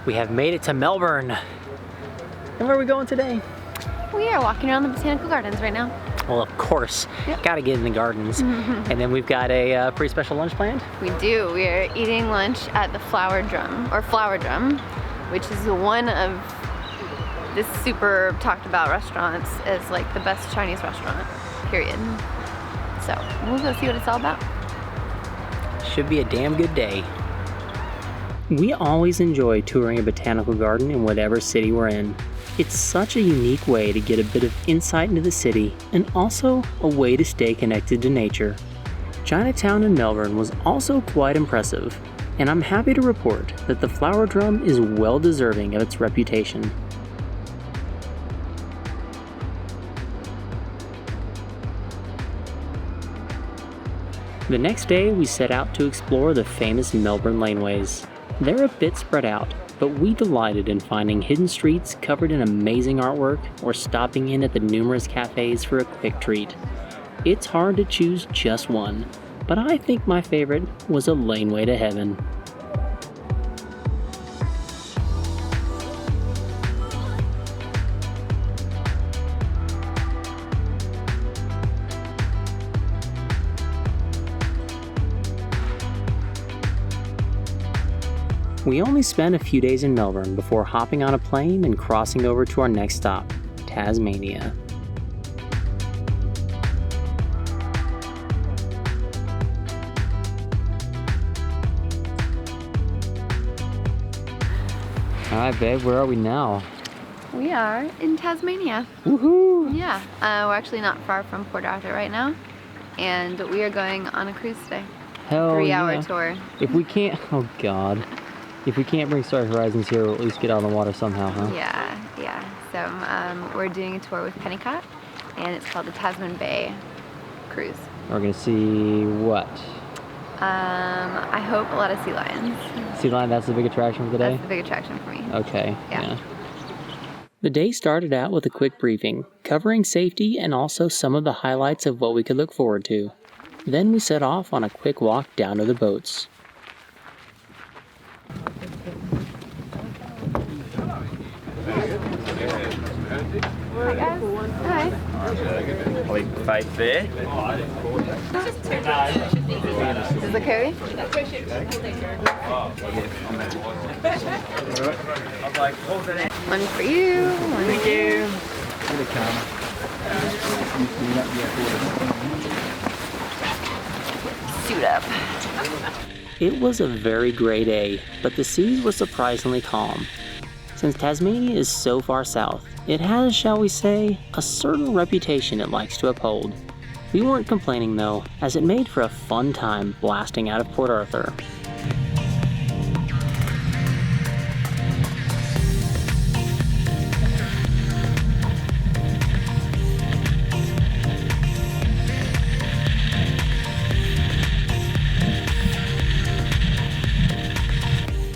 We have made it to Melbourne. And where are we going today? We are walking around the botanical gardens right now. Well, of course, gotta get in the gardens. And then we've got a pretty special lunch planned. We do. We are eating lunch at the Flower Drum, which is one of this super talked about restaurants as like the best Chinese restaurant, period. So we'll go see what it's all about. Should be a damn good day. We always enjoy touring a botanical garden in whatever city we're in. It's such a unique way to get a bit of insight into the city and also a way to stay connected to nature. Chinatown in Melbourne was also quite impressive, and I'm happy to report that the Flower Drum is well deserving of its reputation. The next day we set out to explore the famous Melbourne laneways. They're a bit spread out, but we delighted in finding hidden streets covered in amazing artwork or stopping in at the numerous cafes for a quick treat. It's hard to choose just one, but I think my favorite was a laneway to heaven. We only spent a few days in Melbourne before hopping on a plane and crossing over to our next stop, Tasmania. Alright babe, where are we now? We are in Tasmania. Woohoo! Yeah, we're actually not far from Port Arthur right now, and we are going on a cruise today. Hell 3-hour yeah. tour. If we can't, oh god. If we can't bring Starry Horizons here, we'll at least get out on the water somehow, huh? Yeah. So we're doing a tour with Pennicott, and it's called the Tasman Bay Cruise. We're gonna see what? I hope a lot of sea lions. Sea lion, that's the big attraction for today? That's the big attraction for me. Okay, Yeah. The day started out with a quick briefing, covering safety and also some of the highlights of what we could look forward to. Then we set off on a quick walk down to the boats. Hi guys. Hi. Probably faith there. Is this okay? One for you. One for you. Suit up. It was a very gray day, but the seas were surprisingly calm. Since Tasmania is so far south, it has, shall we say, a certain reputation it likes to uphold. We weren't complaining though, as it made for a fun time blasting out of Port Arthur.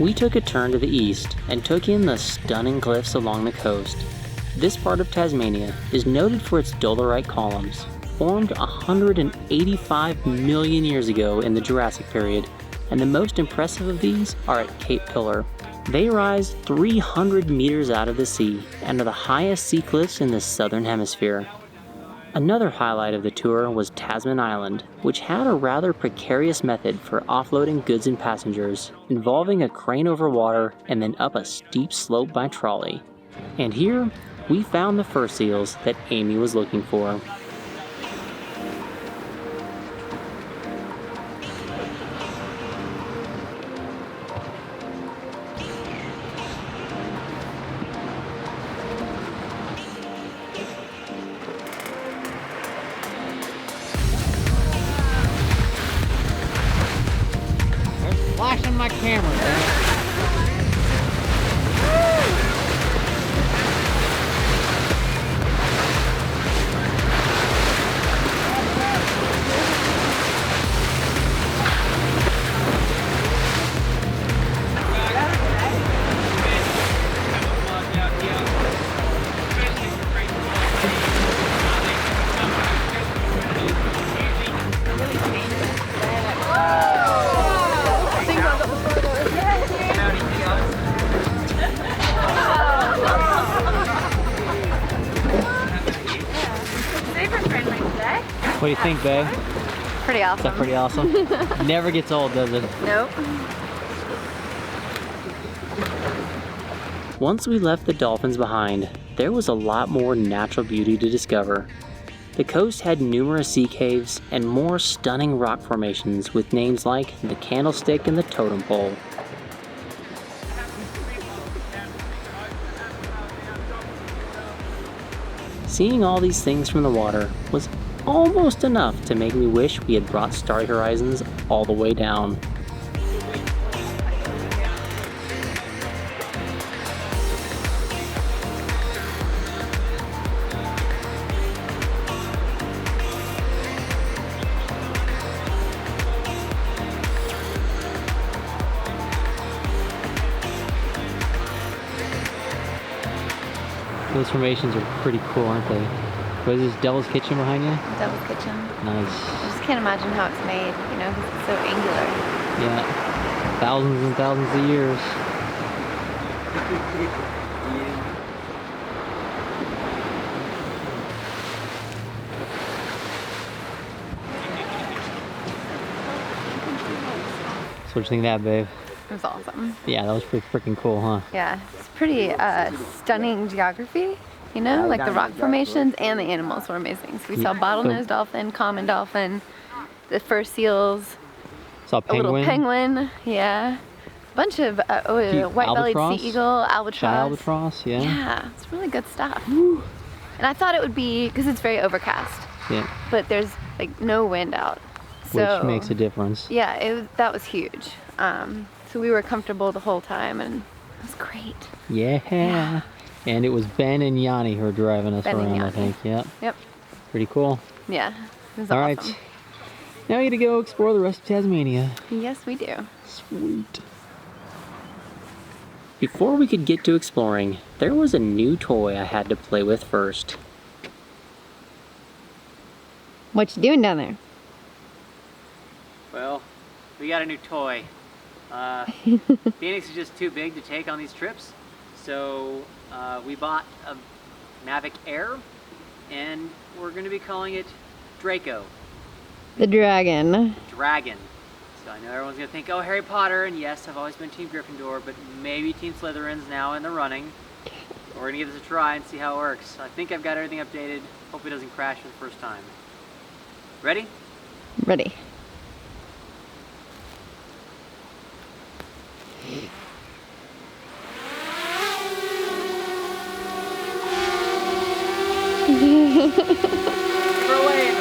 We took a turn to the east and took in the stunning cliffs along the coast. This part of Tasmania is noted for its dolerite columns, formed 185 million years ago in the Jurassic period, and the most impressive of these are at Cape Pillar. They rise 300 meters out of the sea and are the highest sea cliffs in the southern hemisphere. Another highlight of the tour was Tasman Island, which had a rather precarious method for offloading goods and passengers, involving a crane over water and then up a steep slope by trolley. And here, we found the fur seals that Amy was looking for. Flashing my camera, man. What do you think, babe? Pretty awesome. Is that pretty awesome? Never gets old, does it? Nope. Once we left the dolphins behind, there was a lot more natural beauty to discover. The coast had numerous sea caves and more stunning rock formations with names like the Candlestick and the Totem Pole. Seeing all these things from the water was almost enough to make me wish we had brought Starry Horizons all the way down. Those formations are pretty cool, aren't they? What is this, Devil's Kitchen behind you? Devil's Kitchen. Nice. I just can't imagine how it's made, you know, because it's so angular. Yeah. Thousands and thousands of years. So what'd you think of that, babe? It was awesome. Yeah, that was pretty freaking cool, huh? Yeah, it's pretty stunning geography, you know, like the rock formations and the animals were amazing. So we saw bottlenose dolphin, common dolphin, the fur seals, Saw a a penguin. little penguin, yeah. A bunch of white-bellied sea eagle, albatross. Shy albatross, yeah. Yeah, it's really good stuff. Woo. And I thought it would be, because it's very overcast, Yeah. but there's like no wind out. So, Which makes a difference. Yeah, that was huge. So we were comfortable the whole time, and it was great. Yeah. And it was Ben and Yanni who were driving us Ben and around, I Yanni. think. Yep. Yep. Pretty cool. Yeah, it was All awesome. right. Now we get to go explore the rest of Tasmania. Yes, we do. Sweet. Before we could get to exploring, there was a new toy I had to play with first. What you doing down there? Well, we got a new toy. Phoenix is just too big to take on these trips, so we bought a Mavic Air, and we're going to be calling it Draco. The dragon. Dragon. So I know everyone's going to think, oh, Harry Potter, and yes, I've always been Team Gryffindor, but maybe Team Slytherin's now in the running. We're going to give this a try and see how it works. I think I've got everything updated. Hope it doesn't crash for the first time. Ready? Ready. Give her a wave.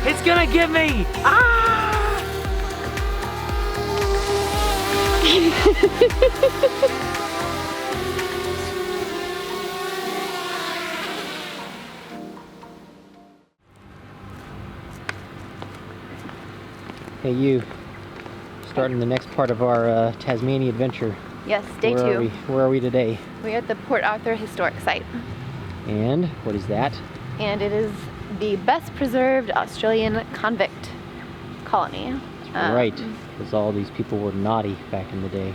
It's gonna get me! Ah! Hey, you. Starting the next part of our Tasmania adventure. Yes, day Where are 2. we? Where are we today? We're at the Port Arthur Historic Site, And what is that? and it is the best preserved Australian convict colony. Right, because all these people were naughty back in the day.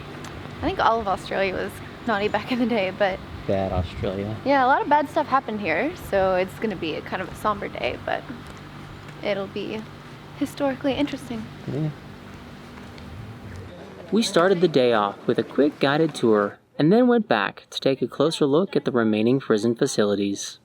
I think all of Australia was naughty back in the day, but Bad Australia. yeah, a lot of bad stuff happened here, so it's going to be a kind of a somber day, but it'll be historically interesting. Yeah. We started the day off with a quick guided tour and then went back to take a closer look at the remaining prison facilities.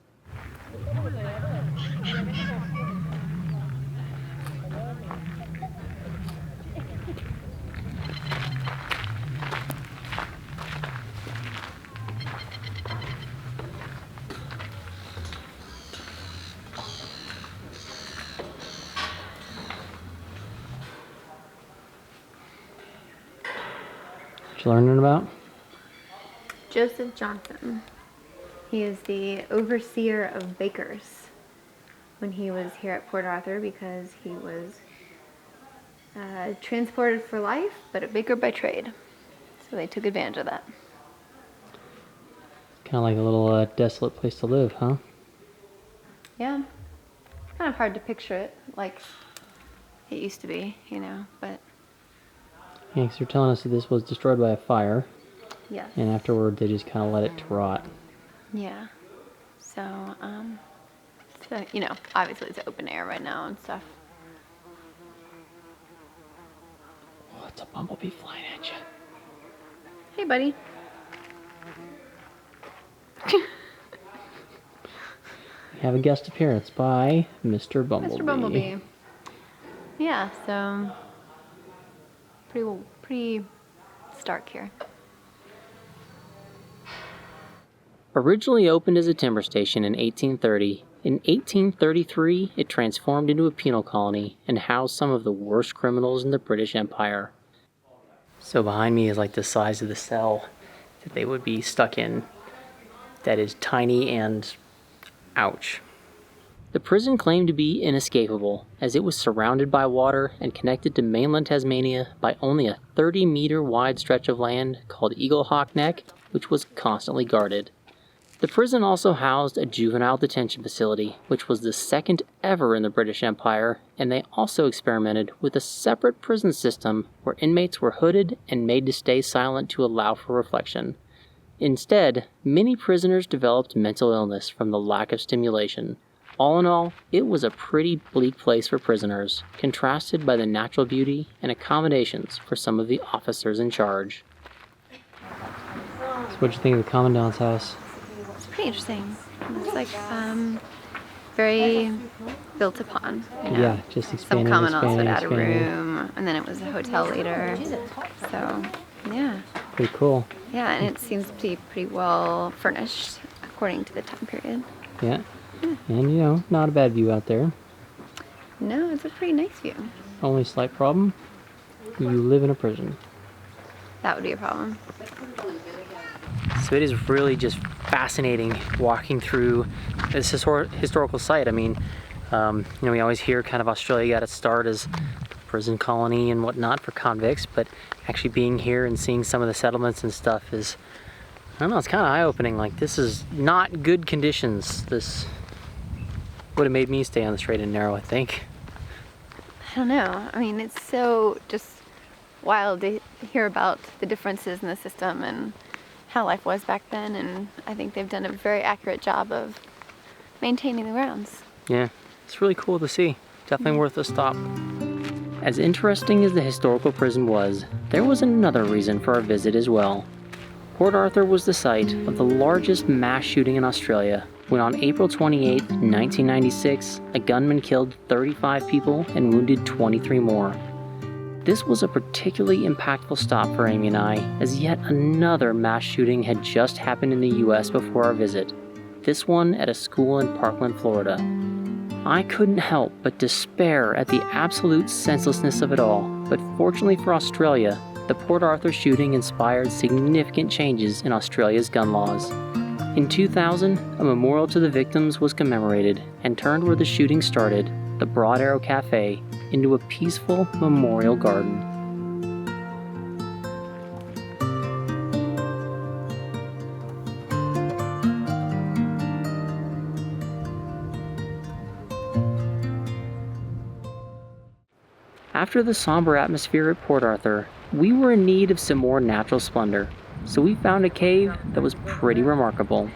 What you learning about? Joseph Johnson. He is the overseer of bakers when he was here at Port Arthur because he was transported for life, but a baker by trade. So they took advantage of that. Kind of like a little desolate place to live, huh? Yeah. It's kind of hard to picture it like it used to be, you know, but... Yeah, because they're telling us that this was destroyed by a fire. Yes. And afterward, they just kind of let it to rot. Yeah. So, you know, obviously it's open air right now and stuff. Oh, it's a bumblebee flying at you. Hey, buddy. We have a guest appearance by Mr. Bumblebee. Mr. Bumblebee. Yeah, so pretty stark here. Originally opened as a timber station in 1830, in 1833 it transformed into a penal colony and housed some of the worst criminals in the British Empire. So behind me is like the size of the cell that they would be stuck in. That is tiny and ouch. The prison claimed to be inescapable, as it was surrounded by water and connected to mainland Tasmania by only a 30-meter wide stretch of land called Eaglehawk Neck, which was constantly guarded. The prison also housed a juvenile detention facility, which was the second ever in the British Empire, and they also experimented with a separate prison system where inmates were hooded and made to stay silent to allow for reflection. Instead, many prisoners developed mental illness from the lack of stimulation. All in all, it was a pretty bleak place for prisoners, contrasted by the natural beauty and accommodations for some of the officers in charge. So what'd you think of the Commandant's house? It's pretty interesting. It's like very built upon. You know? Yeah, just expanding, Some commandants would add a expanding. room, and then it was a hotel later. So, yeah. Pretty cool. Yeah, and it seems to be pretty well furnished according to the time period. Yeah. And, you know, not a bad view out there. No, it's a pretty nice view. Only slight problem, you live in a prison. That would be a problem. So it is really just fascinating walking through this historical site. I mean, you know, we always hear kind of Australia got its start as a prison colony and whatnot for convicts, but actually being here and seeing some of the settlements and stuff is, I don't know, it's kind of eye-opening. Like, this is not good conditions. This would have made me stay on the straight and narrow, I think. I don't know. I mean, it's so just wild to hear about the differences in the system and how life was back then, and I think they've done a very accurate job of maintaining the grounds. Yeah, it's really cool to see. Definitely worth a stop. As interesting as the historical prison was, there was another reason for our visit as well. Port Arthur was the site of the largest mass shooting in Australia, when on April 28, 1996, a gunman killed 35 people and wounded 23 more. This was a particularly impactful stop for Amy and I, as yet another mass shooting had just happened in the US before our visit, this one at a school in Parkland, Florida. I couldn't help but despair at the absolute senselessness of it all, but fortunately for Australia, the Port Arthur shooting inspired significant changes in Australia's gun laws. In 2000, a memorial to the victims was commemorated and turned where the shooting started, the Broad Arrow Cafe, into a peaceful memorial garden. After the somber atmosphere at Port Arthur, we were in need of some more natural splendor, so we found a cave that was pretty remarkable.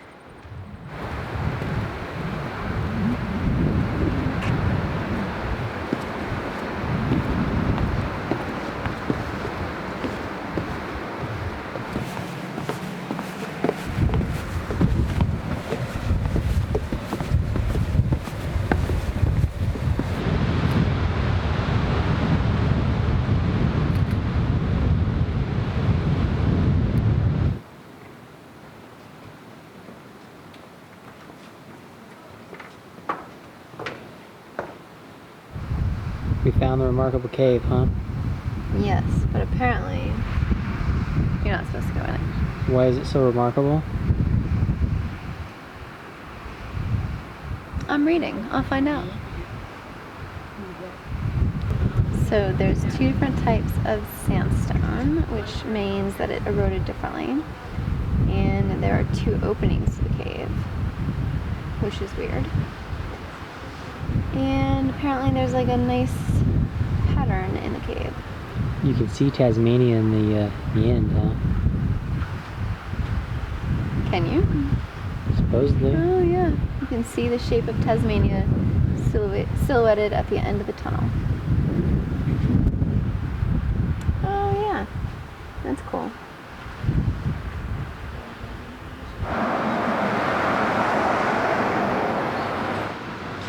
We found the remarkable cave, huh? Yes, but apparently You're not supposed to go in it. Why is it so remarkable? I'm reading. I'll find out. So there's 2 different types of sandstone, which means that it eroded differently. And there are 2 openings to the cave, which is weird. And apparently there's like a nice pattern in the cave. You can see Tasmania in the end, huh? Can you? Supposedly. Oh yeah. You can see the shape of Tasmania silhouetted at the end of the tunnel. Oh yeah. That's cool.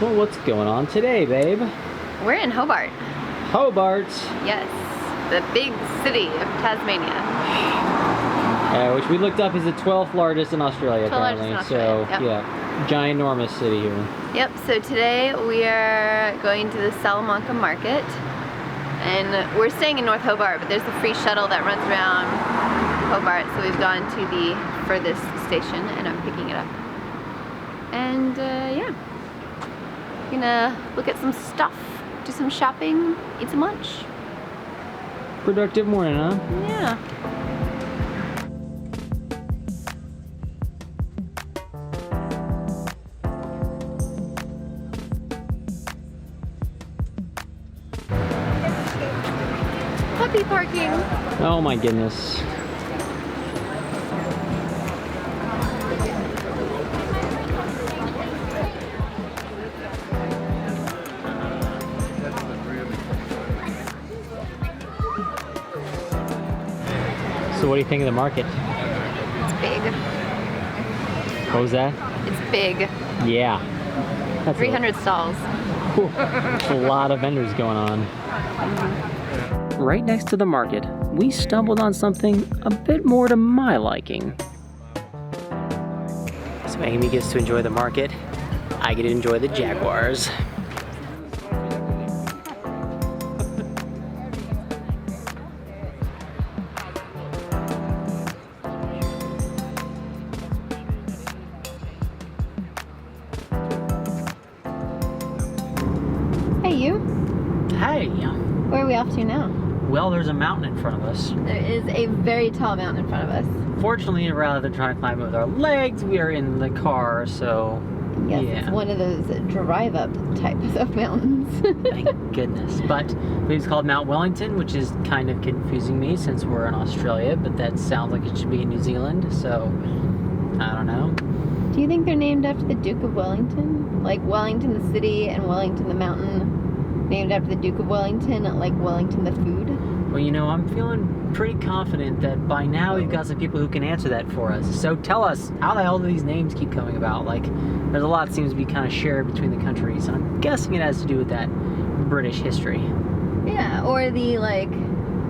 Well, what's going on today, babe? We're in Hobart. Hobart! Yes. The big city of Tasmania. Which we looked up is the 12th largest in Australia, 12th largest apparently. in Australia, So, yep. yeah, giant, enormous city here. Yep, so today we are going to the Salamanca Market. And we're staying in North Hobart, but there's a free shuttle that runs around Hobart. So we've gone to the furthest station and I'm picking it up. And yeah, gonna look at some stuff, do some shopping, eat some lunch. Productive morning, huh? Yeah. Puppy parking. Oh my goodness. So what do you think of the market? It's big. What was that? It's big. Yeah. That's 300 stalls. a lot of vendors going on. Right next to the market, we stumbled on something a bit more to my liking. So Amy gets to enjoy the market. I get to enjoy the jaguars. Hey, you. Hey! Where are we off to now? Well, there's a mountain in front of us. There is a very tall mountain in front of us. Fortunately, rather than trying to climb it with our legs, we are in the car, so Yes, yeah. it's one of those drive-up types of mountains. Thank goodness. But I believe it's called Mount Wellington, which is kind of confusing me since we're in Australia, but that sounds like it should be in New Zealand, so I don't know. Do you think they're named after the Duke of Wellington? Like Wellington the city and Wellington the mountain named after the Duke of Wellington, like Wellington the food? Well, you know, I'm feeling pretty confident that by now we've got some people who can answer that for us. So tell us, how the hell do these names keep coming about? Like, there's a lot that seems to be kind of shared between the countries, and I'm guessing it has to do with that British history. Yeah, or the like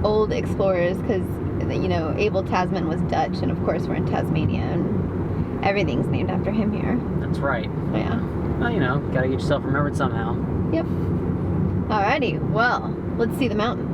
old explorers, because you know Abel Tasman was Dutch, and of course we're in Tasmania, and everything's named after him here. That's right. Yeah. Well, you know, gotta get yourself remembered somehow. Yep. Alrighty, well, let's see the mountain.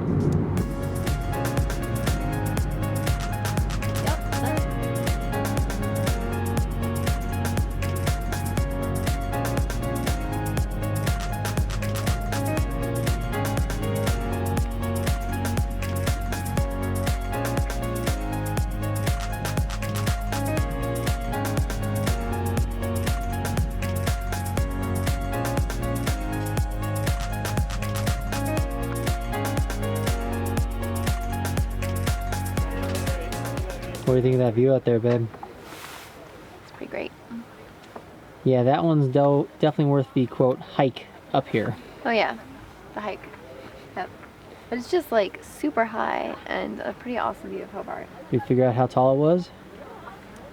What do you think of that view out there, babe? It's pretty great. Yeah, that one's definitely worth the, quote, hike up here. Oh yeah, the hike. Yep. But it's just like super high and a pretty awesome view of Hobart. Did you figure out how tall it was?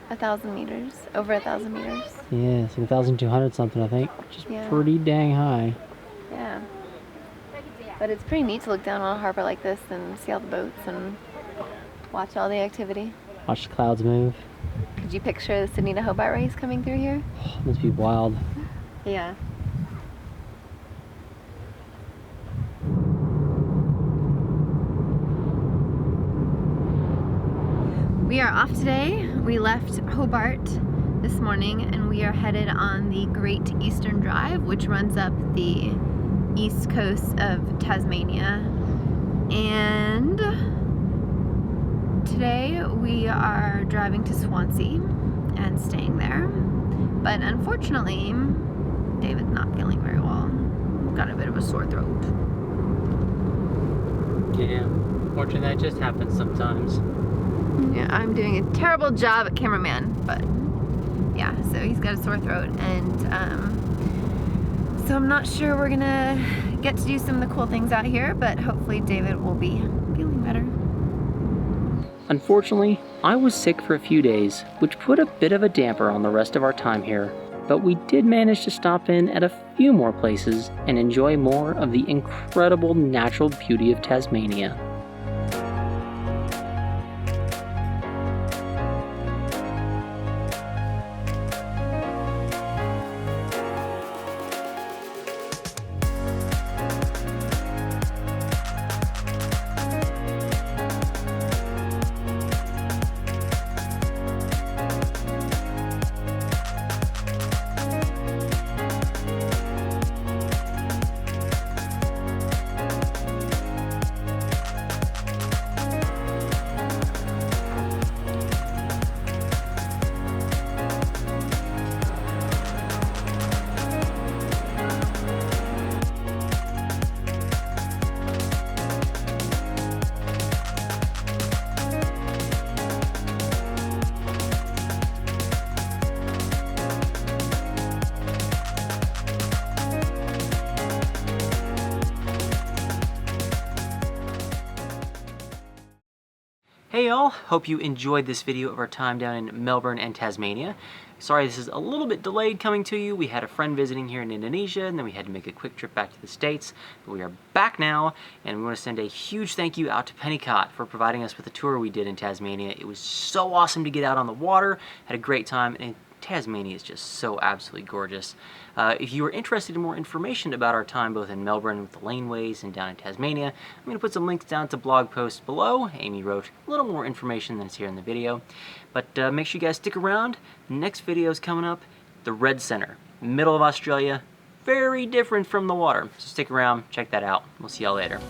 1,000 meters, over 1,000 meters. Yeah, it's 1,200 something, I think, which is Yeah. pretty dang high. Yeah. But it's pretty neat to look down on a harbor like this and see all the boats and watch all the activity. Watch the clouds move. Could you picture the Sydney to Hobart race coming through here? Oh, must be wild. Yeah. We are off today. We left Hobart this morning and we are headed on the Great Eastern Drive, which runs up the east coast of Tasmania. And today we are driving to Swansea and staying there. But unfortunately, David's not feeling very well. Got a bit of a sore throat. Yeah, fortunately that just happens sometimes. Yeah, I'm doing a terrible job at cameraman, but yeah, so he's got a sore throat, and so I'm not sure we're gonna get to do some of the cool things out here, but hopefully David will be feeling better. Unfortunately, I was sick for a few days, which put a bit of a damper on the rest of our time here, but we did manage to stop in at a few more places and enjoy more of the incredible natural beauty of Tasmania. Hey y'all, hope you enjoyed this video of our time down in Melbourne and Tasmania. Sorry this is a little bit delayed coming to you. We had a friend visiting here in Indonesia and then we had to make a quick trip back to the States. But we are back now and we want to send a huge thank you out to Pennicott for providing us with the tour we did in Tasmania. It was so awesome to get out on the water, had a great time, and Tasmania is just so absolutely gorgeous. If you are interested in more information about our time both in Melbourne with the laneways and down in Tasmania, I'm going to put some links down to blog posts below. Amy wrote a little more information than is here in the video. But make sure you guys stick around. Next video is coming up, the Red Centre, middle of Australia, very different from the water. So stick around, check that out. We'll see y'all later.